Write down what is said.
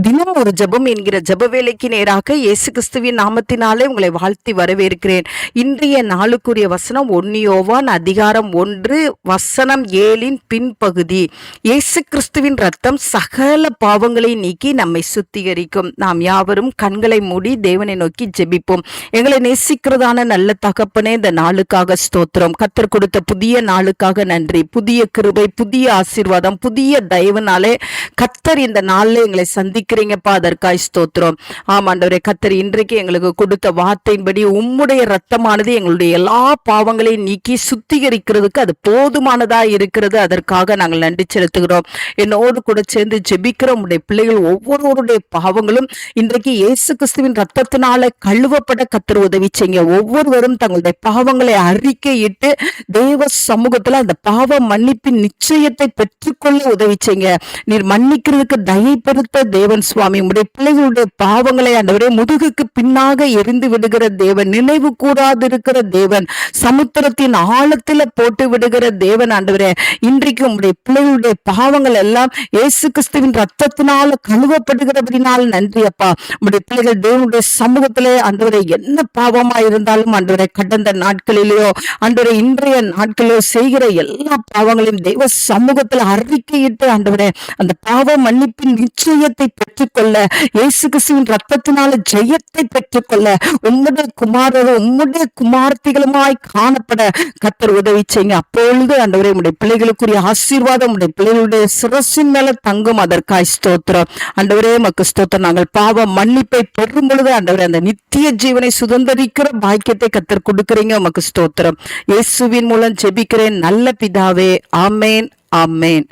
தினம் ஒரு ஜெபம் என்கிற ஜெப வேலைக்கு நேராக இயேசு கிறிஸ்துவின் நாமத்தினாலே உங்களை வாழ்த்தி வரவேற்கிறேன். இன்றைய நாளுக்குரிய வசனம் 1 யோவான் அதிகாரம் 1 வசனம் 7 பின்பகுதி. இயேசு கிறிஸ்துவின் ரத்தம் சகல பாவங்களை நீக்கி நம்மை சுத்திகரிக்கும். நாம் யாவரும் கண்களை மூடி தேவனை நோக்கி ஜெபிப்போம். எங்களை நேசிக்கிறதான நல்ல தகப்பனே, இந்த நாளுக்காக ஸ்தோத்திரம். கர்த்தர் கொடுத்த புதிய நாளுக்காக நன்றி. புதிய கிருபை, புதிய ஆசீர்வாதம், புதிய தயவுனாலே கர்த்தர் இந்த நாளில் எங்களை சந்திக்கிறீங்கப்பா, அதற்காய் ஸ்தோத்திரம். ஆமாண்டவரே, கர்த்தர் இன்றைக்கு எங்களுக்கு கொடுத்த வார்த்தையின்படி உம்முடைய ரத்தமானது எங்களுடைய எல்லா பாவங்களையும் நீக்கி சுத்திகரிக்கிறதுக்கு அது போதுமானதா இருக்கிறது. அதற்காக நாங்கள் நன்றி செலுத்துகிறோம். என்னோடு கூட சேர்ந்து ஜெபிக்கிற உம்முடைய பிள்ளைகள் ஒவ்வொருவருடைய பாவங்களும் இன்றைக்கு இயேசு கிறிஸ்துவின் ரத்தத்தினால கழுவப்பட கர்த்தர் உதவி செய்யுங்க. ஒவ்வொருவரும் தங்களுடைய பாவங்களை அறிக்கையிட்டு தேவ சமூகத்துல அந்த பாவ மன்னிப்பின் நிச்சயத்தை பெற்றுக்கொள்ள உதவி செய்யுங்க. நீர் மன்னிக்கிறதுக்கு தயை பெருத்த தேவன் சுவாமி. உடைய பிள்ளைகளுடைய பாவங்களை ஆண்டவரே முதுகுக்கு பின்னாக எரிந்து விடுகிற தேவன், நினைவு கூறாதிருக்கிற தேவன், சமுத்திரத்தின் ஆழத்துல போட்டு விடுகிற தேவன் ஆண்டவரே. இன்றைக்கு உடைய பிள்ளைகளுடைய பாவங்கள் எல்லாம் இயேசு கிறிஸ்துவின் ரத்தத்தினால கழுவப்படுகிறபடினால் நன்றி அப்பா. உடைய பிள்ளைகள் தேவனுடைய சமூகத்திலே ஆண்டவரே என்ன பாவமா இருந்தாலும் ஆண்டவரே கடந்த நாட்களிலேயோ ஆண்டவரே இன்றைய நாட்களிலோ செய்கிற எல்லா பாவங்களையும் தெய்வ சமூகத்தில் அறிக்கையிட்டு ஆண்டவரே அந்த பாவ மன்னிப்பின் நிச்சயத்தை பெற்றுக்கொள்ள, இயேசு கிறிஸ்துவின் ரத்தத்தினால ஜெயத்தை பெற்றுக்கொள்ள, உம்முடைய குமாரரும் உம்முடைய குமார்த்திகளுமாய் காணப்பட கர்த்தர் உதவி செய்யுங்க. அப்பொழுது ஆண்டவரே உம்முடைய பிள்ளைகளுக்குரிய ஆசீர்வாதம் உம்முடைய பிள்ளைகளுடைய சிரசின் மேல தங்கும். அதற்காய் ஸ்தோத்திரம். ஆண்டவரே உமக்கு ஸ்தோத்திரம். நாங்கள் பாவ மன்னிப்பை பெறும் பொழுது ஆண்டவரே அந்த நித்திய ஜீவனை சுதந்திரிக்கிற பாக்கியத்தை கர்த்தர் கொடுக்கிறீங்க. உமக்கு ஸ்தோத்திரம். இயேசுவின் மூலம் ஜெபிக்கிறேன் நல்ல பிதாவே. ஆமேன், ஆமேன்.